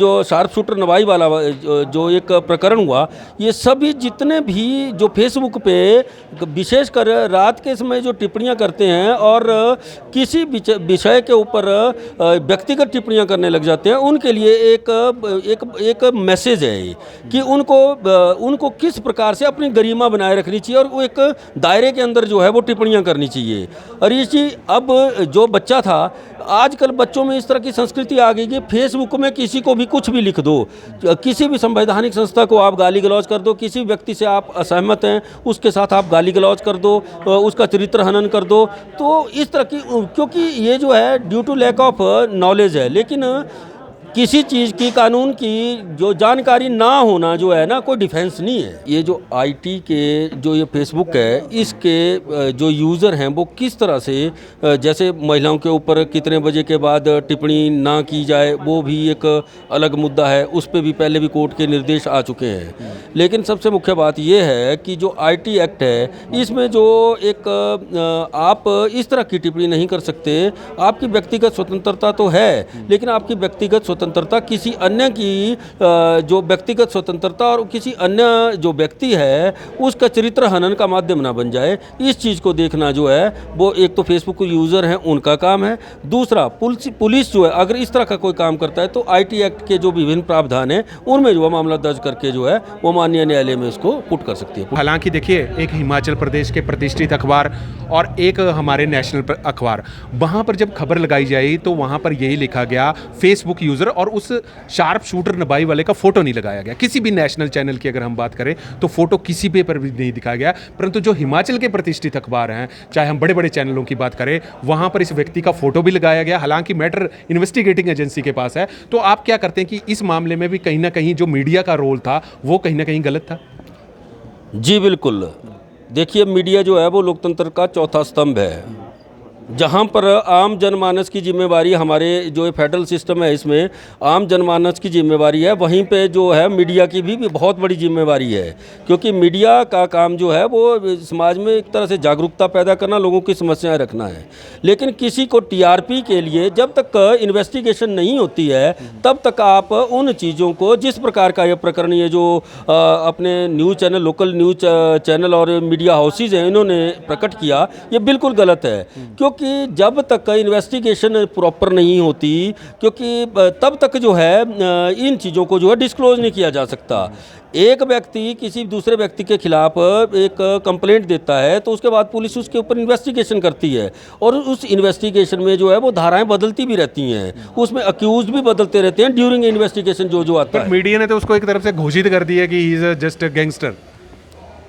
जो sharp shooter नवाई वाला जो एक प्रकरण हुआ, ये सभी जितने भी जो फेसबुक पे विशेषकर रात के समय जो टिप्पणियां करते हैं और किसी विषय के ऊपर व्यक्तिगत टिप्पणियां करने लग जाते हैं, उनके लिए एक मैसेज है ये कि उनको किस प्रकार से अपनी गरिमा बनाए रखनी चाहिए और वो एक दायरे के अंदर जो है वो टिप्पणियां करनी चाहिए। और ये चीज़ अब जो बच्चा था, आजकल बच्चों में इस तरह की संस्कृति आ गई कि फेसबुक में किसी को भी कुछ भी लिख दो, किसी भी संवैधानिक संस्था को आप गाली गलौज कर दो, किसी व्यक्ति से आप असहमत हैं उसके साथ आप गाली गलौज कर दो, उसका चरित्र हनन कर दो। तो इस तरह की, क्योंकि ये जो है due to lack of knowledge है, लेकिन किसी चीज़ की, कानून की जो जानकारी ना होना जो है ना, कोई डिफेंस नहीं है। ये जो आईटी के जो ये फेसबुक है, इसके जो यूज़र हैं वो किस तरह से, जैसे महिलाओं के ऊपर कितने बजे के बाद टिप्पणी ना की जाए, वो भी एक अलग मुद्दा है, उस पर भी पहले भी कोर्ट के निर्देश आ चुके हैं। लेकिन सबसे मुख्य बात ये है कि जो आईटी एक्ट है, इसमें जो एक आप इस तरह की टिप्पणी नहीं कर सकते। आपकी व्यक्तिगत स्वतंत्रता तो है, लेकिन आपकी व्यक्तिगत स्वतंत्रता किसी अन्य की जो व्यक्तिगत स्वतंत्रता और किसी अन्य जो व्यक्ति है उसका चरित्र हनन का माध्यम ना बन जाए। इस चीज़ को देखना जो है वो एक तो फेसबुक के यूज़र हैं उनका काम है, दूसरा पुलिस जो है अगर इस तरह का कोई काम करता है तो आईटी एक्ट के जो विभिन्न प्रावधान हैं उनमें जो है मामला दर्ज करके जो है वो माननीय न्यायालय में इसको पुट कर सकती है। हालांकि देखिए, एक हिमाचल प्रदेश के प्रतिष्ठित अखबार और एक हमारे नेशनल अखबार, वहाँ पर जब खबर लगाई जाए तो वहाँ पर यही लिखा गया फेसबुक यूज़र, और उस शार्प शूटर नबाई वाले का फोटो नहीं लगाया गया। किसी भी नेशनल चैनल की अगर हम बात करें तो फोटो किसी पे पर भी नहीं दिखाया गया, परंतु जो हिमाचल के प्रतिष्ठित अखबार हैं, चाहे हम बड़े बड़े चैनलों की बात करें, वहाँ पर इस व्यक्ति का फोटो भी लगाया गया। हालांकि मैटर इन्वेस्टिगेटिंग एजेंसी के पास है। तो आप क्या करते हैं कि इस मामले में भी कहीं ना कहीं जो मीडिया का रोल था वो कहीं ना कहीं गलत था? जी बिल्कुल। देखिए, मीडिया जो है वो लोकतंत्र का चौथा स्तंभ है। जहाँ पर आम जनमानस की जिम्मेवारी, हमारे जो फेडरल सिस्टम है इसमें आम जनमानस की जिम्मेवारी है, वहीं पे जो है मीडिया की भी बहुत बड़ी जिम्मेवारी है। क्योंकि मीडिया का काम जो है वो समाज में एक तरह से जागरूकता पैदा करना, लोगों की समस्याएं रखना है। लेकिन किसी को टीआरपी के लिए जब तक इन्वेस्टिगेशन नहीं होती है तब तक आप उन चीज़ों को, जिस प्रकार का ये प्रकरण ये जो अपने news channel, local news channel और मीडिया हाउसेज हैं इन्होंने प्रकट किया, ये बिल्कुल गलत है। क्योंकि जब तक इन्वेस्टिगेशन प्रॉपर नहीं होती, क्योंकि तब तक जो है इन चीज़ों को जो है डिस्क्लोज नहीं किया जा सकता। एक व्यक्ति किसी दूसरे व्यक्ति के खिलाफ एक कंप्लेंट देता है तो उसके बाद पुलिस उसके ऊपर इन्वेस्टिगेशन करती है, और उस इन्वेस्टिगेशन में जो है वो धाराएं बदलती भी रहती हैं, उसमें अक्यूज भी बदलते रहते हैं ड्यूरिंग इन्वेस्टिगेशन जो आता है। मीडिया ने तो उसको एक तरफ से घोषित कर दिया कि he is just a gangster.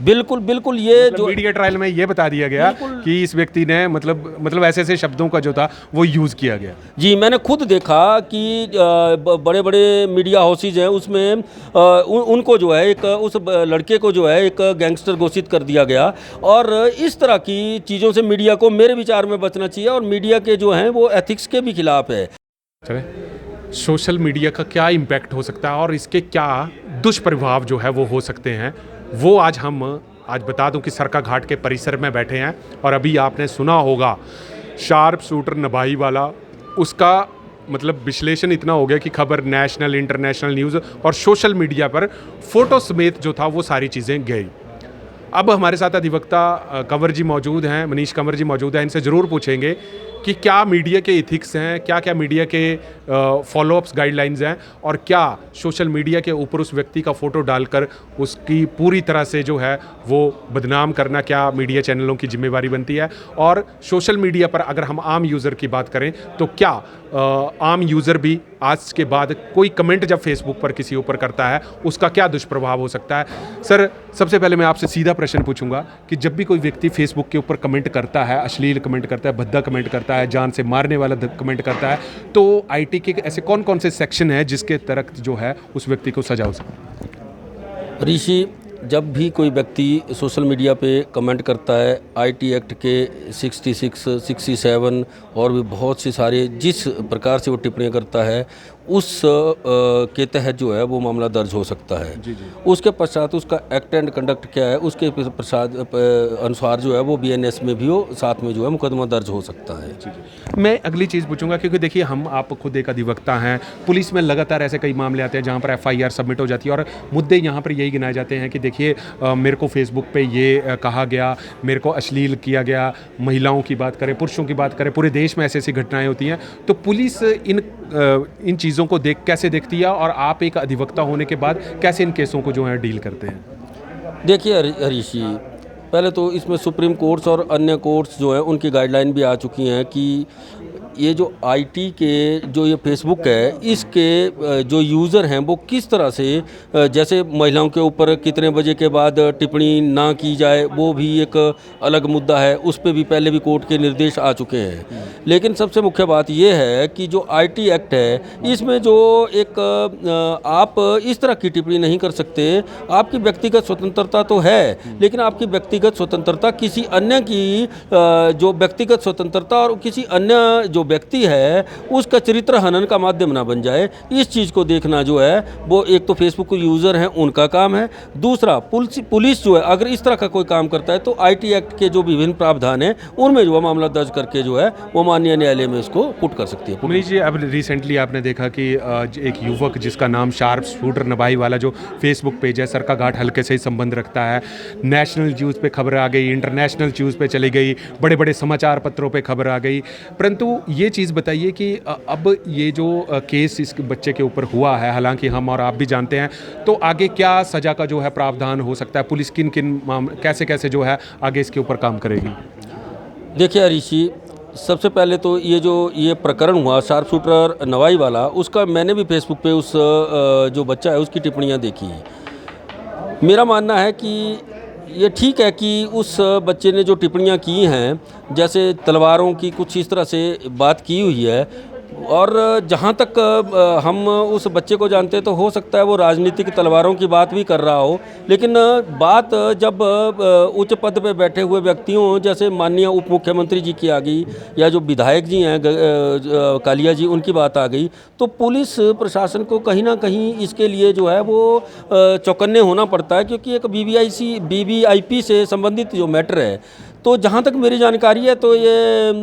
बिल्कुल बिल्कुल, ये जो मीडिया ट्रायल में ये बता दिया गया कि इस व्यक्ति ने मतलब ऐसे ऐसे शब्दों का जो था वो यूज़ किया गया। जी, मैंने खुद देखा कि बड़े बड़े मीडिया हाउसेज हैं उसमें उनको जो है एक उस लड़के को जो है एक गैंगस्टर घोषित कर दिया गया। और इस तरह की चीज़ों से मीडिया को मेरे विचार में बचना चाहिए, और मीडिया के जो हैं वो एथिक्स के भी खिलाफ है। चले, सोशल मीडिया का क्या इम्पैक्ट हो सकता है और इसके क्या दुष्प्रभाव जो है वो हो सकते हैं, वो आज बता दूं कि सरका घाट के परिसर में बैठे हैं। और अभी आपने सुना होगा शार्प शूटर नबाई वाला, उसका मतलब विश्लेषण इतना हो गया कि खबर नेशनल, इंटरनेशनल न्यूज़ और सोशल मीडिया पर फोटो समेत जो था वो सारी चीज़ें गई। अब हमारे साथ अधिवक्ता कंवर जी मौजूद हैं, मनीष कंवर जी मौजूद हैं। इनसे ज़रूर पूछेंगे कि क्या मीडिया के इथिक्स हैं, क्या क्या मीडिया के फॉलोअप्स गाइडलाइंस हैं, और क्या सोशल मीडिया के ऊपर उस व्यक्ति का फ़ोटो डालकर उसकी पूरी तरह से जो है वो बदनाम करना क्या मीडिया चैनलों की जिम्मेवारी बनती है। और सोशल मीडिया पर अगर हम आम यूज़र की बात करें तो क्या आम यूज़र भी आज के बाद कोई कमेंट जब फेसबुक पर किसी ऊपर करता है उसका क्या दुष्प्रभाव हो सकता है। सर, सबसे पहले मैं आपसे सीधा प्रश्न पूछूंगा कि जब भी कोई व्यक्ति फेसबुक के ऊपर कमेंट करता है, अश्लील कमेंट करता है, भद्दा कमेंट करता है, जान से मारने वाला कमेंट करता है, तो आईटी के ऐसे कौन कौन से सेक्शन हैं जिसके तहत जो है उस व्यक्ति को सजा हो सकती है? ऋषि, जब भी कोई व्यक्ति सोशल मीडिया पे कमेंट करता है, आईटी एक्ट के 66, 67 और भी बहुत से सारे जिस प्रकार से वो टिप्पणियाँ करता है, के तहत जो है वो मामला दर्ज हो सकता है। उसके पश्चात उसका एक्ट एंड कंडक्ट क्या है, उसके पश्चात अनुसार जो है वो बीएनएस में भी हो, साथ में जो है मुकदमा दर्ज हो सकता है। मैं अगली चीज़ पूछूंगा, क्योंकि देखिए हम आप खुद एक अधिवक्ता हैं, पुलिस में लगातार ऐसे कई मामले आते हैं जहां पर एफआईआर सबमिट हो जाती है और मुद्दे यहां पर यही गिनाए जाते हैं कि देखिए मेरे को फेसबुक पे ये कहा गया, मेरे को अश्लील किया गया, महिलाओं की बात करें, पुरुषों की बात करें, पूरे देश में ऐसी ऐसी घटनाएं होती हैं। तो पुलिस इन चीज़ों को कैसे देखती है और आप एक अधिवक्ता होने के बाद कैसे इन केसों को जो है डील करते हैं? देखिए हरीश जी, पहले तो इसमें सुप्रीम कोर्ट्स और अन्य कोर्ट्स जो है उनकी गाइडलाइन भी आ चुकी हैं कि ये जो आईटी के जो ये फेसबुक है, इसके जो यूज़र हैं वो किस तरह से जैसे महिलाओं के ऊपर कितने बजे के बाद टिप्पणी ना की जाए, वो भी एक अलग मुद्दा है, उस पर भी पहले भी कोर्ट के निर्देश आ चुके हैं। लेकिन सबसे मुख्य बात ये है कि जो आईटी एक्ट है, इसमें जो एक आप इस तरह की टिप्पणी नहीं कर सकते। आपकी व्यक्तिगत स्वतंत्रता तो है, लेकिन आपकी व्यक्तिगत स्वतंत्रता किसी अन्य की जो व्यक्तिगत स्वतंत्रता और किसी अन्य जो व्यक्ति है उसका चरित्र हनन का माध्यम ना बन जाए, इस चीज़ को देखना जो है वो एक तो फेसबुक के यूज़र हैं उनका काम है। दूसरा पुलिस जो है अगर इस तरह का कोई काम करता है तो आईटी एक्ट के जो विभिन्न प्रावधान हैं उनमें जो है मामला दर्ज करके जो है वो माननीय न्यायालय में इसको पुट कर सकती है। मनीष जी, अब रिसेंटली आपने देखा कि एक युवक जिसका नाम शार्प शूटर नवाई वाला जो फेसबुक पेज है, सरकाघाट हल्के से ही संबंध रखता है, नेशनल न्यूज़ पे खबर आ गई, इंटरनेशनल न्यूज़ पे चली गई, बड़े बड़े समाचार पत्रों पे खबर आ गई। परंतु ये चीज़ बताइए कि अब ये जो केस इस बच्चे के ऊपर हुआ है, हालांकि हम और आप भी जानते हैं, तो आगे क्या सज़ा का जो है प्रावधान हो सकता है? पुलिस किन किन कैसे कैसे जो है आगे इसके ऊपर काम करेगी? देखिए हरीशी, सबसे पहले तो ये प्रकरण हुआ शार्प शूटर नवाई वाला, उसका मैंने भी फेसबुक पे उस जो बच्चा है उसकी टिप्पणियाँ देखी हैं। मेरा मानना है कि ये ठीक है कि उस बच्चे ने जो टिप्पणियाँ की हैं, जैसे तलवारों की कुछ इस तरह से बात की हुई है, और जहाँ तक हम उस बच्चे को जानते हैं तो हो सकता है वो राजनीतिक तलवारों की बात भी कर रहा हो। लेकिन बात जब उच्च पद पे बैठे हुए व्यक्तियों जैसे माननीय उप मुख्यमंत्री जी की आ गई, या जो विधायक जी हैं कालिया जी, उनकी बात आ गई, तो पुलिस प्रशासन को कहीं ना कहीं इसके लिए जो है वो चौकन्ने होना पड़ता है, क्योंकि एक BBIP से संबंधित जो मैटर है, तो जहाँ तक मेरी जानकारी है तो ये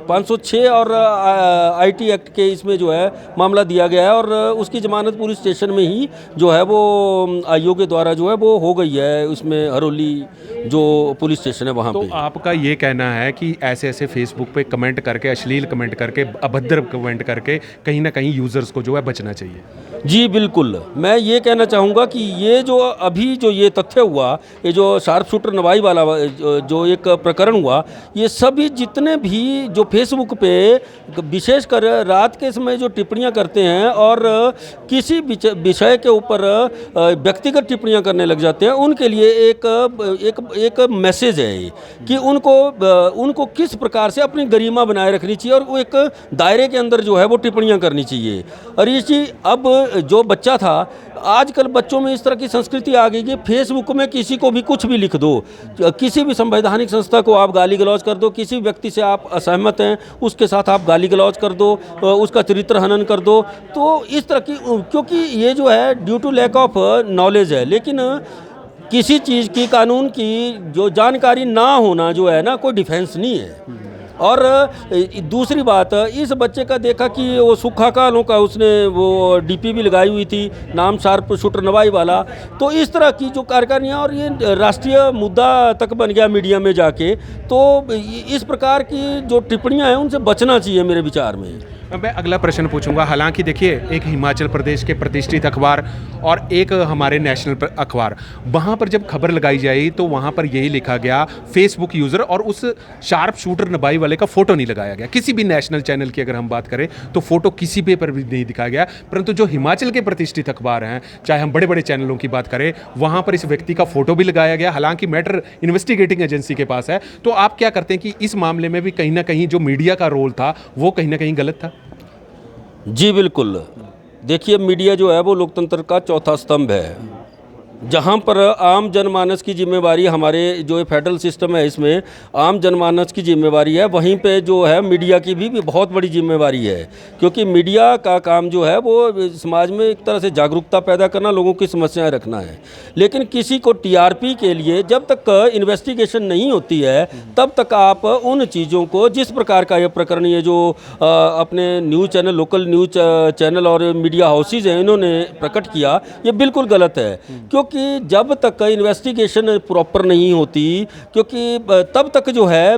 506 और आईटी एक्ट के इसमें जो है मामला दिया गया है, और उसकी जमानत पुलिस स्टेशन में ही जो है वो आयोग के द्वारा जो है वो हो गई है, उसमें हरोली जो पुलिस स्टेशन है वहाँ तो पे। आपका ये कहना है कि ऐसे ऐसे फेसबुक पे कमेंट करके, अश्लील कमेंट करके, अभद्र कमेंट करके कहीं ना कहीं यूज़र्स को जो है बचना चाहिए? जी बिल्कुल, मैं ये कहना चाहूँगा कि ये जो अभी जो ये तथ्य हुआ, ये जो शार्प शूटर नवाई वाला जो एक प्रकरण हुआ, ये सभी जितने भी जो फेसबुक पे विशेषकर रात के समय जो टिप्पणियाँ करते हैं और किसी विषय के ऊपर व्यक्तिगत टिप्पणियाँ करने लग जाते हैं, उनके लिए एक मैसेज है ये कि उनको किस प्रकार से अपनी गरिमा बनाए रखनी चाहिए और वो एक दायरे के अंदर जो है वो टिप्पणियाँ करनी चाहिए। हरीश जी, अब जो बच्चा था, आजकल बच्चों में इस तरह की संस्कृति आ गई कि फेसबुक में किसी को भी कुछ भी लिख दो, किसी भी संवैधानिक संस्था को आप गाली गलौज कर दो, किसी व्यक्ति से आप असहमत हैं उसके साथ आप गाली गलौज कर दो, उसका चरित्र हनन कर दो। तो इस तरह की, क्योंकि ये जो है due to lack of knowledge है, लेकिन किसी चीज़ की, कानून की जो जानकारी ना होना जो है ना, कोई डिफेंस नहीं है। और दूसरी बात, इस बच्चे का देखा कि वो सूखा कालों का उसने वो डीपी भी लगाई हुई थी, नाम शार्प शूटर नवाई वाला। तो इस तरह की जो कार्यकारियाँ, और ये राष्ट्रीय मुद्दा तक बन गया मीडिया में जाके, तो इस प्रकार की जो टिप्पणियाँ हैं उनसे बचना चाहिए मेरे विचार में। मैं अगला प्रश्न पूछूंगा। हालांकि देखिए, एक हिमाचल प्रदेश के प्रतिष्ठित अखबार और एक हमारे नेशनल अखबार, वहाँ पर जब खबर लगाई जाए तो वहाँ पर यही लिखा गया फेसबुक यूज़र, और उस शार्प शूटर नवाई वाले का फ़ोटो नहीं लगाया गया। किसी भी नेशनल चैनल की अगर हम बात करें तो फ़ोटो किसी पेपर भी नहीं दिखाया गया। परंतु जो हिमाचल के प्रतिष्ठित अखबार हैं, चाहे हम बड़े बड़े चैनलों की बात करें, वहाँ पर इस व्यक्ति का फ़ोटो भी लगाया गया। हालांकि मैटर इन्वेस्टिगेटिंग एजेंसी के पास है। तो आप क्या करते हैं कि इस मामले में भी कहीं ना कहीं जो मीडिया का रोल था वो कहीं ना कहीं गलत था? जी बिल्कुल, देखिए मीडिया जो है वो लोकतंत्र का चौथा स्तंभ है, जहाँ पर आम जनमानस की जिम्मेवारी, हमारे जो ये फेडरल सिस्टम है इसमें आम जनमानस की जिम्मेवारी है, वहीं पे जो है मीडिया की भी बहुत बड़ी जिम्मेवारी है। क्योंकि मीडिया का काम जो है वो समाज में एक तरह से जागरूकता पैदा करना, लोगों की समस्याएं रखना है। लेकिन किसी को टीआरपी के लिए जब तक इन्वेस्टिगेशन नहीं होती है तब तक आप उन चीज़ों को, जिस प्रकार का ये प्रकरण ये जो अपने news channel, local news channel और मीडिया हाउसेज हैं इन्होंने प्रकट किया, ये बिल्कुल गलत है। क्योंकि जब तक इन्वेस्टिगेशन प्रॉपर नहीं होती, क्योंकि तब तक जो है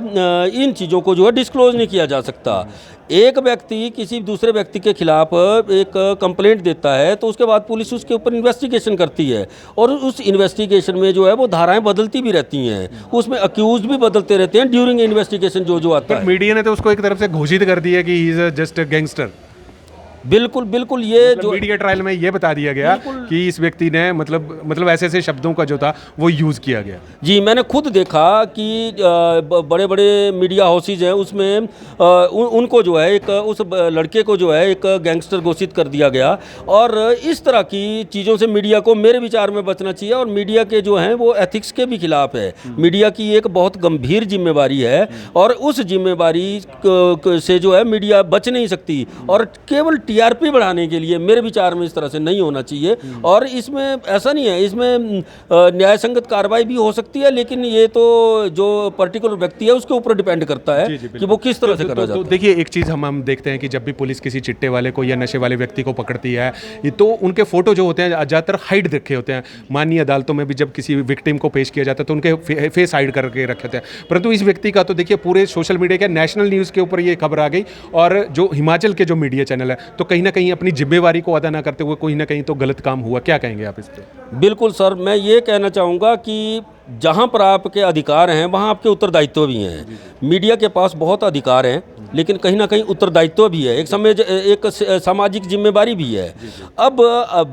इन चीज़ों को जो है डिस्क्लोज नहीं किया जा सकता। एक व्यक्ति किसी दूसरे व्यक्ति के खिलाफ एक कंप्लेंट देता है तो उसके बाद पुलिस उसके ऊपर इन्वेस्टिगेशन करती है, और उस इन्वेस्टिगेशन में जो है वो धाराएं बदलती भी रहती हैं, उसमें अक्यूज भी बदलते रहते हैं ड्यूरिंग इन्वेस्टिगेशन जो आता है। मीडिया ने तो उसको एक तरफ से घोषित कर दिया कि he is just a gangster. बिल्कुल बिल्कुल, ये मतलब जो मीडिया ट्रायल में ये बता दिया गया कि इस व्यक्ति ने मतलब ऐसे ऐसे शब्दों का जो था वो यूज़ किया गया। जी, मैंने खुद देखा कि बड़े बड़े मीडिया हाउसेज हैं उसमें उनको जो है एक उस लड़के को जो है एक गैंगस्टर घोषित कर दिया गया। और इस तरह की चीज़ों से मीडिया को मेरे विचार में बचना चाहिए, और मीडिया के जो हैं वो एथिक्स के भी खिलाफ है। मीडिया की एक बहुत गंभीर जिम्मेवारी है, और उस जिम्मेवारी से जो है मीडिया बच नहीं सकती। और केवल टीआरपी बढ़ाने के लिए मेरे विचार में इस तरह से नहीं होना चाहिए। और इसमें ऐसा नहीं है, इसमें न्याय संगत कार्रवाई भी हो सकती है, लेकिन ये तो जो पर्टिकुलर व्यक्ति है उसके ऊपर डिपेंड करता है कि वो किस तरह से करना चाहता है। तो देखिए, एक चीज़ हम देखते हैं कि जब भी पुलिस किसी चिट्टे वाले को या नशे वाले व्यक्ति को पकड़ती है तो उनके फोटो जो होते हैं ज़्यादातर हाइड रखे होते हैं। माननीय अदालतों में भी जब किसी विक्टिम को पेश किया जाता है तो उनके फेस हाइड करके रखे होते हैं। परंतु इस व्यक्ति का तो देखिए पूरे सोशल मीडिया के नेशनल न्यूज़ के ऊपर ये खबर आ गई, और जो हिमाचल के जो मीडिया चैनल है तो कहीं ना कहीं अपनी जिम्मेवारी को अदा ना करते हुए कहीं ना कहीं तो गलत काम हुआ। क्या कहेंगे आप इस पर? बिल्कुल सर, मैं ये कहना चाहूँगा कि जहाँ पर आपके अधिकार हैं वहाँ आपके उत्तरदायित्व भी हैं। मीडिया के पास बहुत अधिकार हैं, लेकिन कहीं ना कहीं उत्तरदायित्व भी है, एक सामाजिक जिम्मेवारी भी है। अब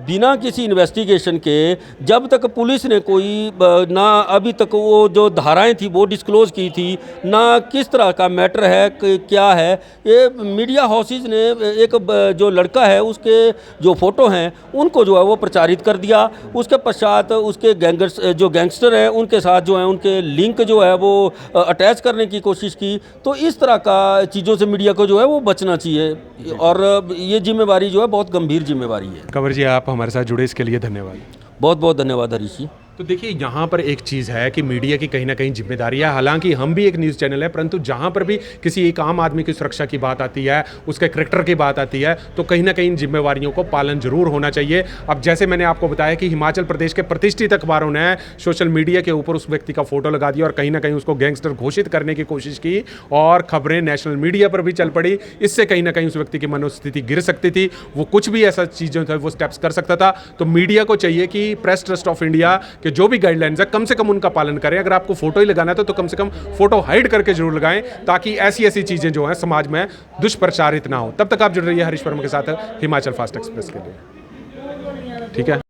बिना किसी इन्वेस्टिगेशन के जब तक पुलिस ने कोई ना अभी तक वो जो धाराएं थी वो डिस्क्लोज की थी, ना किस तरह का मैटर है क्या है, ये मीडिया हाउसेज ने एक जो लड़का है उसके जो फोटो हैं उनको जो है वो प्रचारित कर दिया। उसके पश्चात उसके गैंगस्टर हैं उनके साथ जो है उनके लिंक जो है वो अटैच करने की कोशिश की। तो इस तरह का चीज़ों से मीडिया को जो है वो बचना चाहिए, और ये जिम्मेवारी जो है बहुत गंभीर जिम्मेवारी है। कंवर जी, आप हमारे साथ जुड़े इसके लिए धन्यवाद। बहुत बहुत धन्यवाद हरीश जी। तो देखिए, यहाँ पर एक चीज़ है कि मीडिया की कहीं ना कहीं जिम्मेदारी है। हालांकि हम भी एक न्यूज़ चैनल है, परंतु जहाँ पर भी किसी एक आम आदमी की सुरक्षा की बात आती है, उसके करैक्टर की बात आती है, तो कहीं ना कहीं जिम्मेवारियों को पालन जरूर होना चाहिए। अब जैसे मैंने आपको बताया कि हिमाचल प्रदेश के प्रतिष्ठित अखबारों ने सोशल मीडिया के ऊपर उस व्यक्ति का फोटो लगा दिया और कहीं ना कहीं उसको गैंगस्टर घोषित करने की कोशिश की, और खबरें नेशनल मीडिया पर भी चल पड़ी। इससे कहीं ना कहीं उस व्यक्ति की मनोस्थिति गिर सकती थी, वो कुछ भी ऐसा चीज़ें था वो स्टेप्स कर सकता था। तो मीडिया को चाहिए कि प्रेस ट्रस्ट ऑफ इंडिया के जो भी गाइडलाइंस है कम से कम उनका पालन करें। अगर आपको फोटो ही लगाना है तो कम से कम फोटो हाइड करके जरूर लगाएं, ताकि ऐसी ऐसी चीजें जो हैं समाज में दुष्प्रचारित ना हो। तब तक आप जुड़ रहिए हरीश वर्मा के साथ हिमाचल फास्ट एक्सप्रेस के लिए। ठीक है।